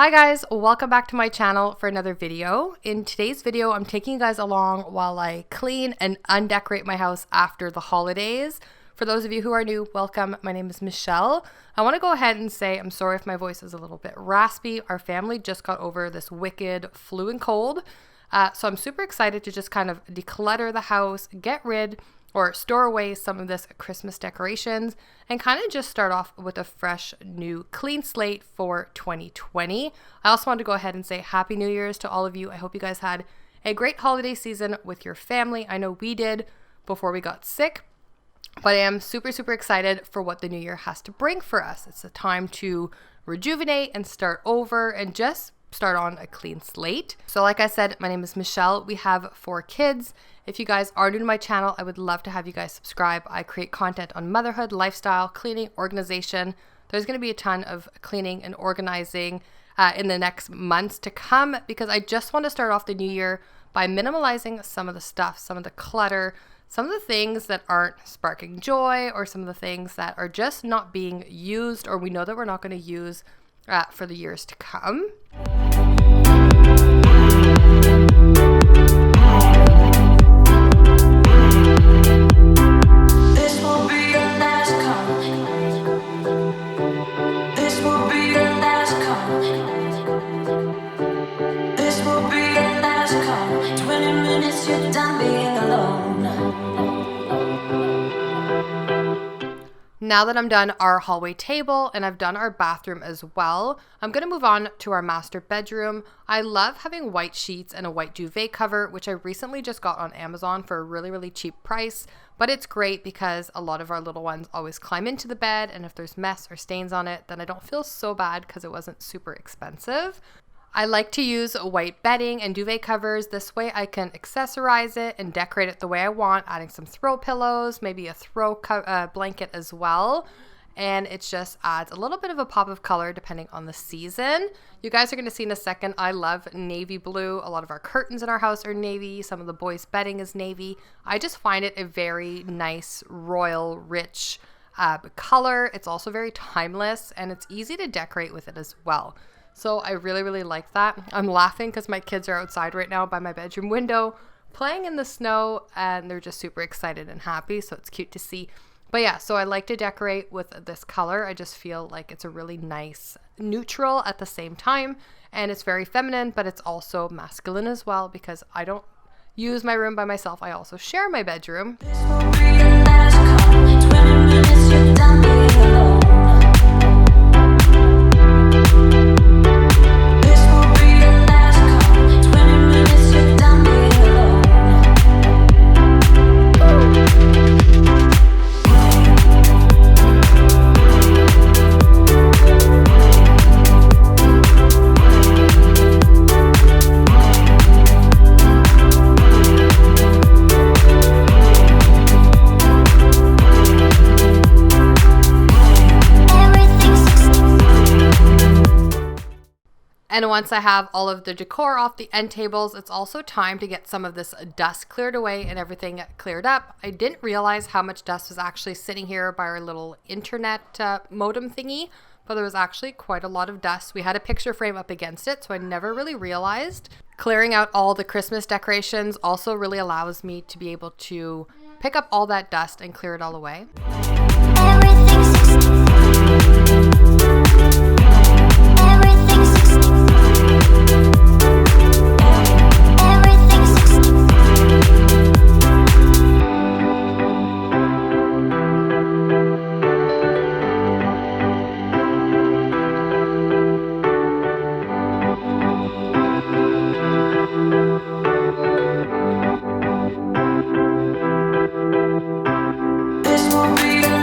Hi guys, welcome back to my channel for another video. In today's video, I'm taking you guys along while I clean and undecorate my house after the holidays. For those of you who are new, welcome. My name is Michelle. I want to go ahead and say I'm sorry if my voice is a little bit raspy. Our family just got over this wicked flu and cold. So I'm super excited to just kind of declutter the house, get rid or store away some of this Christmas decorations, and kind of just start off with a fresh new clean slate for 2020. I also want to go ahead and say Happy New Year's to all of you. I hope you guys had a great holiday season with your family. I know we did before we got sick, but I am super excited for what the new year has to bring for us. It's a time to rejuvenate and start over and just start on a clean slate. So like I said, my name is Michelle. We have 4 kids. If you guys are new to my channel, I would love to have you guys subscribe. I create content on motherhood, lifestyle, cleaning, organization. There's going to be a ton of cleaning and organizing in the next months to come, because I just want to start off the new year by minimalizing some of the stuff, some of the clutter, some of the things that aren't sparking joy, or some of the things that are just not being used, or we know that we're not going to use for the years to come. Now that I'm done our hallway table and I've done our bathroom as well, I'm going to move on to our master bedroom. I love having white sheets and a white duvet cover, which I recently just got on Amazon for a really cheap price. But it's great because a lot of our little ones always climb into the bed, and if there's mess or stains on it, then I don't feel so bad because it wasn't super expensive. I like to use white bedding and duvet covers. This way I can accessorize it and decorate it the way I want, adding some throw pillows, maybe a throw blanket as well. And it just adds a little bit of a pop of color depending on the season. You guys are going to see in a second, I love navy blue. A lot of our curtains in our house are navy. Some of the boys' bedding is navy. I just find it a very nice, royal, rich color. It's also very timeless, and it's easy to decorate with it as well. So I really like that. I'm laughing because my kids are outside right now by my bedroom window playing in the snow, and they're just super excited and happy. So it's cute to see. But yeah, so I like to decorate with this color. I just feel like it's a really nice neutral at the same time. And it's very feminine, but it's also masculine as well, because I don't use my room by myself. I also share my bedroom. And once I have all of the decor off the end tables, it's also time to get some of this dust cleared away and everything cleared up. I didn't realize how much dust was actually sitting here by our little internet modem thingy, but there was actually quite a lot of dust. We had a picture frame up against it, so I never really realized. Clearing out all the Christmas decorations also really allows me to be able to pick up all that dust and clear it all away. This will be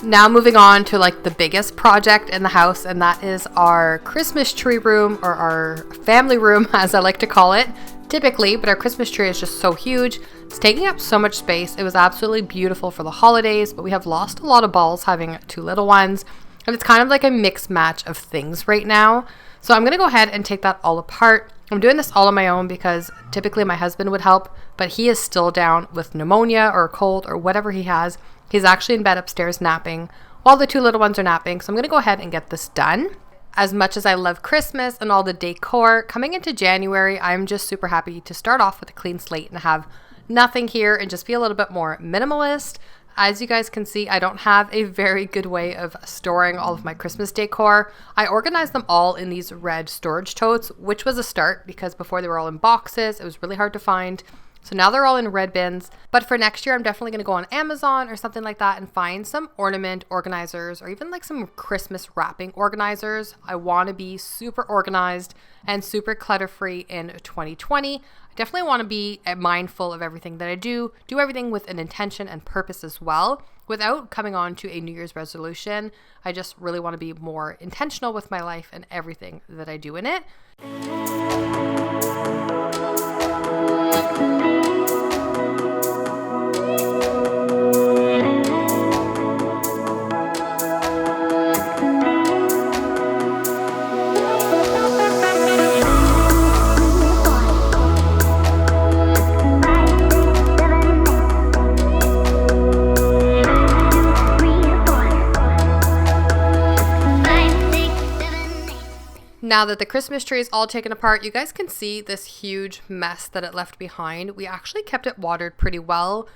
Now moving on to like the biggest project in the house, and that is our Christmas tree room, or our family room as I like to call it typically, but our Christmas tree is just so huge. It's taking up so much space. It was absolutely beautiful for the holidays, but we have lost a lot of balls having 2 little ones, and it's kind of like a mixed match of things right now. So I'm going to go ahead and take that all apart. I'm doing this all on my own because typically my husband would help, but he is still down with pneumonia or a cold or whatever he has. He's actually in bed upstairs napping while the 2 little ones are napping. So I'm going to go ahead and get this done. As much as I love Christmas and all the decor, coming into January, I'm just super happy to start off with a clean slate and have nothing here and just be a little bit more minimalist. As you guys can see, I don't have a very good way of storing all of my Christmas decor. I organized them all in these red storage totes, which was a start because before they were all in boxes. It was really hard to find. So now they're all in red bins. But for next year, I'm definitely going to go on Amazon or something like that and find some ornament organizers or even like some Christmas wrapping organizers. I want to be super organized and super clutter-free in 2020. I definitely want to be mindful of everything that I do everything with an intention and purpose as well, without coming on to a New Year's resolution. I just really want to be more intentional with my life and everything that I do in it. Now that the Christmas tree is all taken apart, you guys can see this huge mess that it left behind. We actually kept it watered pretty well.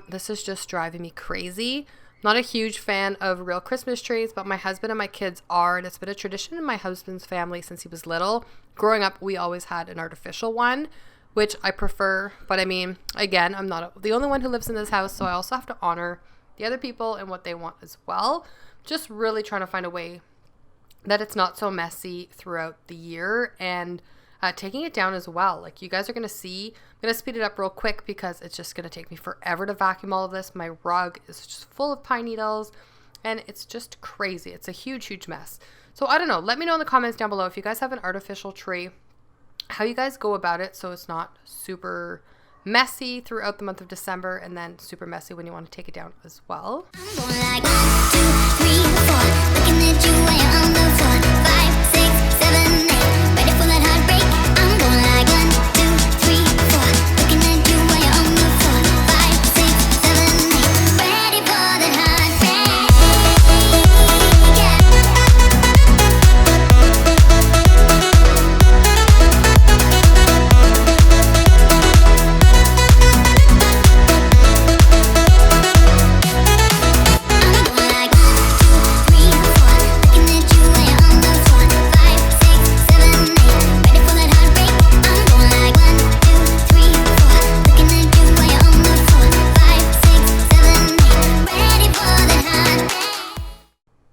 This is just driving me crazy. I'm not a huge fan of real Christmas trees, but my husband and my kids are, and it's been a tradition in my husband's family since he was little. Growing up, we always had an artificial one, which I prefer. But I mean, again, I'm not the only one who lives in this house, so I also have to honor the other people and what they want as well. Just really trying to find a way that it's not so messy throughout the year, and taking it down as well. Like you guys are going to see, I'm going to speed it up real quick because it's just going to take me forever to vacuum all of this. My rug is just full of pine needles and it's just crazy. It's a huge, huge mess. So I don't know. Let me know in the comments down below if you guys have an artificial tree, how you guys go about it so it's not super messy throughout the month of December and then super messy when you want to take it down as well. I'm going like 1, 2, 3, 4, looking at you when you're on the floor. 5, 6, 7, 8, ready for that heartbreak. I'm going like 1, 2, 3, 4, looking at you when you're on the floor. 5, 6, 7, 8, ready for that heartbreak.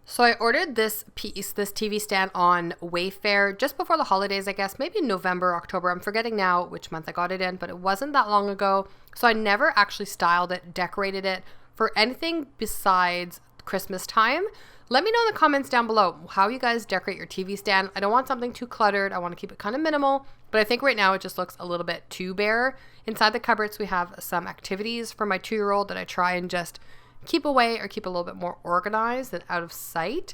So I ordered this TV stand on Wayfair just before the holidays, I guess, maybe November, October. I'm forgetting now which month I got it in, but it wasn't that long ago. So I never actually styled it, decorated it for anything besides Christmas time. Let me know in the comments down below how you guys decorate your TV stand. I don't want something too cluttered. I want to keep it kind of minimal, but I think right now it just looks a little bit too bare. Inside the cupboards, we have some activities for my 2-year-old that I try and just keep away or keep a little bit more organized and out of sight.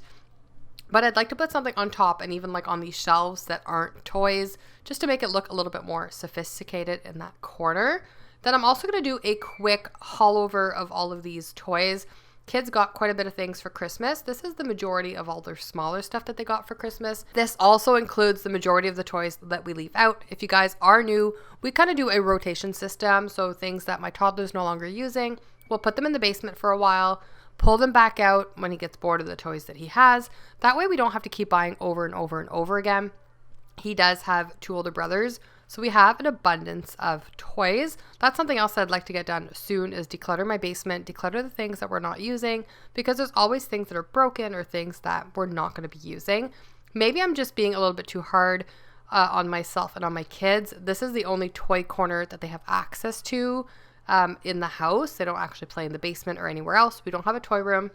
But I'd like to put something on top and even like on these shelves that aren't toys, just to make it look a little bit more sophisticated in that corner. Then I'm also going to do a quick haul over of all of these toys. Kids got quite a bit of things for Christmas. This is the majority of all their smaller stuff that they got for Christmas. This also includes the majority of the toys that we leave out. If you guys are new, we kind of do a rotation system. So things that my toddler's no longer using, we'll put them in the basement for a while, pull them back out when he gets bored of the toys that he has. That way we don't have to keep buying over and over and over again. He does have 2 older brothers, so we have an abundance of toys. That's something else I'd like to get done soon, is declutter my basement, declutter the things that we're not using, because there's always things that are broken or things that we're not going to be using. Maybe I'm just being a little bit too hard on myself and on my kids. This is the only toy corner that they have access to in the house. They don't actually play in the basement or anywhere else. We don't have a toy room.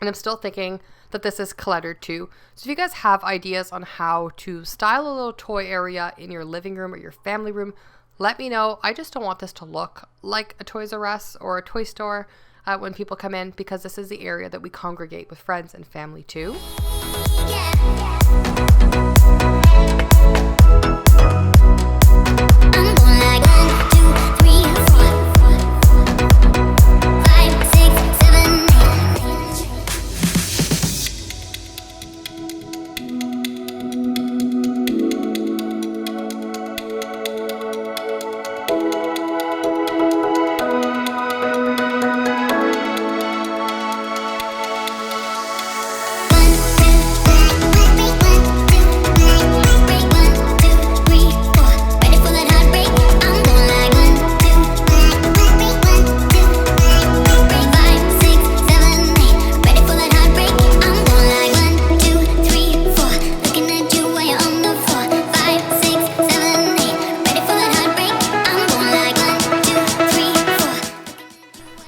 And I'm still thinking that this is cluttered too. So if you guys have ideas on how to style a little toy area in your living room or your family room, let me know. I just don't want this to look like a Toys R Us or a toy store when people come in, because this is the area that we congregate with friends and family too.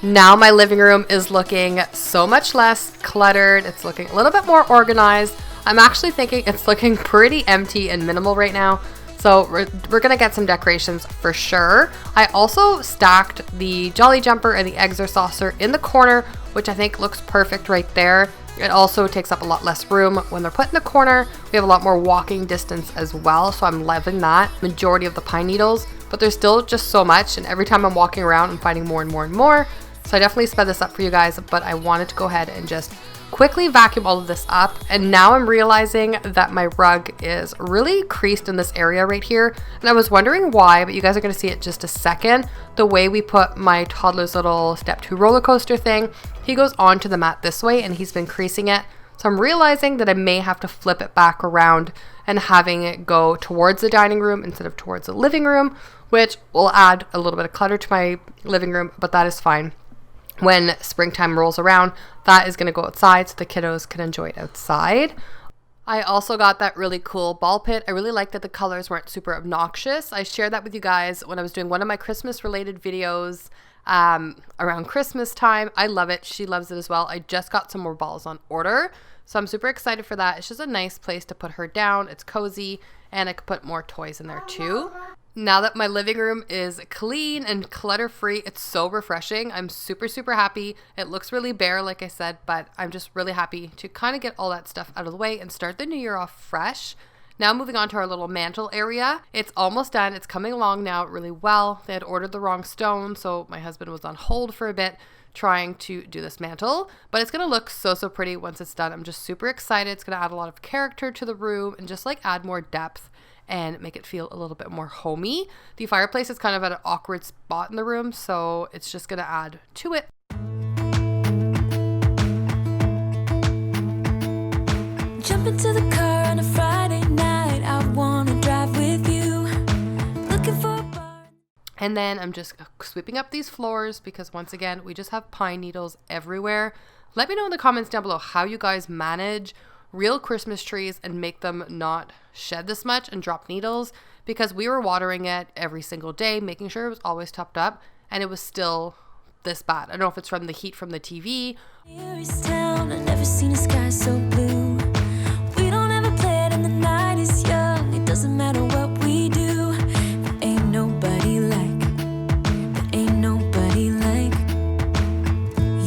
Now my living room is looking so much less cluttered. It's looking a little bit more organized. I'm actually thinking it's looking pretty empty and minimal right now. So we're gonna get some decorations for sure. I also stacked the Jolly Jumper and the eggs or saucer in the corner, which I think looks perfect right there. It also takes up a lot less room when they're put in the corner. We have a lot more walking distance as well, so I'm loving that. Majority of the pine needles, but there's still just so much, and every time I'm walking around, I'm finding more and more and more. So I definitely sped this up for you guys, but I wanted to go ahead and just quickly vacuum all of this up. And now I'm realizing that my rug is really creased in this area right here. And I was wondering why, but you guys are gonna see it in just a second. The way we put my toddler's little step 2 roller coaster thing, he goes onto the mat this way and he's been creasing it. So I'm realizing that I may have to flip it back around and having it go towards the dining room instead of towards the living room, which will add a little bit of clutter to my living room, but that is fine. When springtime rolls around, that is going to go outside so the kiddos can enjoy it outside. I also got that really cool ball pit. I really like that the colors weren't super obnoxious. I shared that with you guys when I was doing one of my Christmas related videos around Christmas time. I love it. She loves it as well. I just got some more balls on order, so I'm super excited for that. It's just a nice place to put her down. It's cozy, and I could put more toys in there too. Now that my living room is clean and clutter-free, it's so refreshing. I'm super, super happy. It looks really bare, like I said, but I'm just really happy to kind of get all that stuff out of the way and start the new year off fresh. Now moving on to our little mantle area. It's almost done. It's coming along now really well. They had ordered the wrong stone, so my husband was on hold for a bit trying to do this mantle, but it's going to look so, so pretty once it's done. I'm just super excited. It's going to add a lot of character to the room and just like add more depth and make it feel a little bit more homey. The fireplace is kind of at an awkward spot in the room, so it's just gonna add to it. Jump into the car on a Friday night, I wanna drive with you. Looking for a bar. And then I'm just sweeping up these floors because once again, we just have pine needles everywhere. Let me know in the comments down below how you guys manage real Christmas trees and make them not shed this much and drop needles, because we were watering it every single day, making sure it was always topped up, and it was still this bad. I don't know if it's from the heat from the TV. Town, I've never seen a sky so blue. We don't ever play it and the night is young. It doesn't matter what we do. There ain't nobody like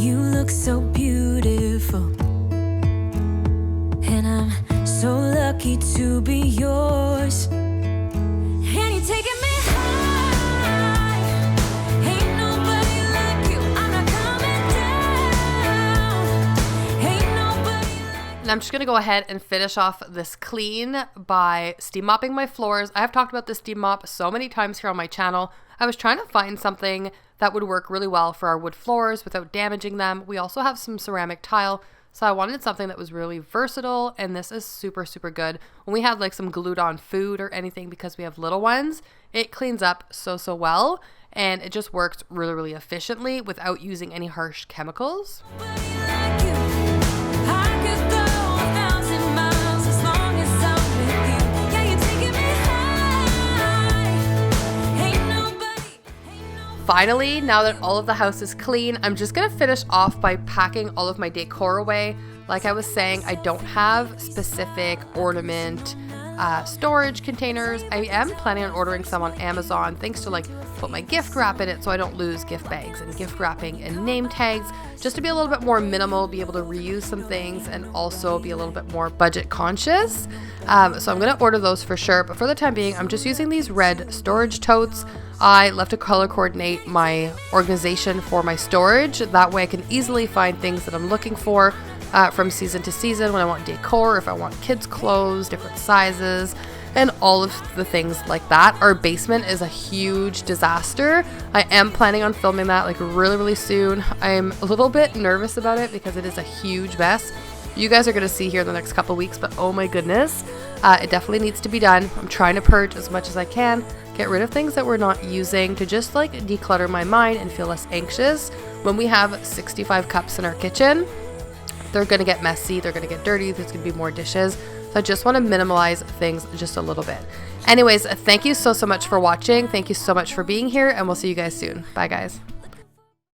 you. Look so beautiful. And I'm so lucky to be yours. And you're taking me high. Ain't nobody like you. I'm not coming down. Ain't nobody like. And I'm just gonna go ahead and finish off this clean by steam mopping my floors. I have talked about the steam mop so many times here on my channel. I was trying to find something that would work really well for our wood floors without damaging them. We also have some ceramic tile, so I wanted something that was really versatile, and this is super, super good. When we have like some glued on food or anything, because we have little ones, it cleans up so, so well, and it just works really, really efficiently without using any harsh chemicals. finally, now that all of the house is clean, I'm just gonna finish off by packing all of my decor away. Like I was saying, I don't have specific ornament storage containers. I am planning on ordering some on Amazon, thanks to like put my gift wrap in it so I don't lose gift bags and gift wrapping and name tags, just to be a little bit more minimal, be able to reuse some things, and also be a little bit more budget conscious. So I'm gonna order those for sure, but for the time being, I'm just using these red storage totes. I love to color coordinate my organization for my storage. That way I can easily find things that I'm looking for from season to season when I want decor, if I want kids' clothes, different sizes, and all of the things like that. Our basement is a huge disaster. I am planning on filming that like really soon. I'm a little bit nervous about it because it is a huge mess. You guys are going to see here in the next couple weeks, but oh my goodness, it definitely needs to be done. I'm trying to purge as much as I can, get rid of things that we're not using to just like declutter my mind and feel less anxious. When we have 65 cups in our kitchen, they're going to get messy, they're going to get dirty, there's going to be more dishes. So I just want to minimize things just a little bit. Anyways, thank you so much for watching. Thank you so much for being here, and we'll see you guys soon. Bye guys.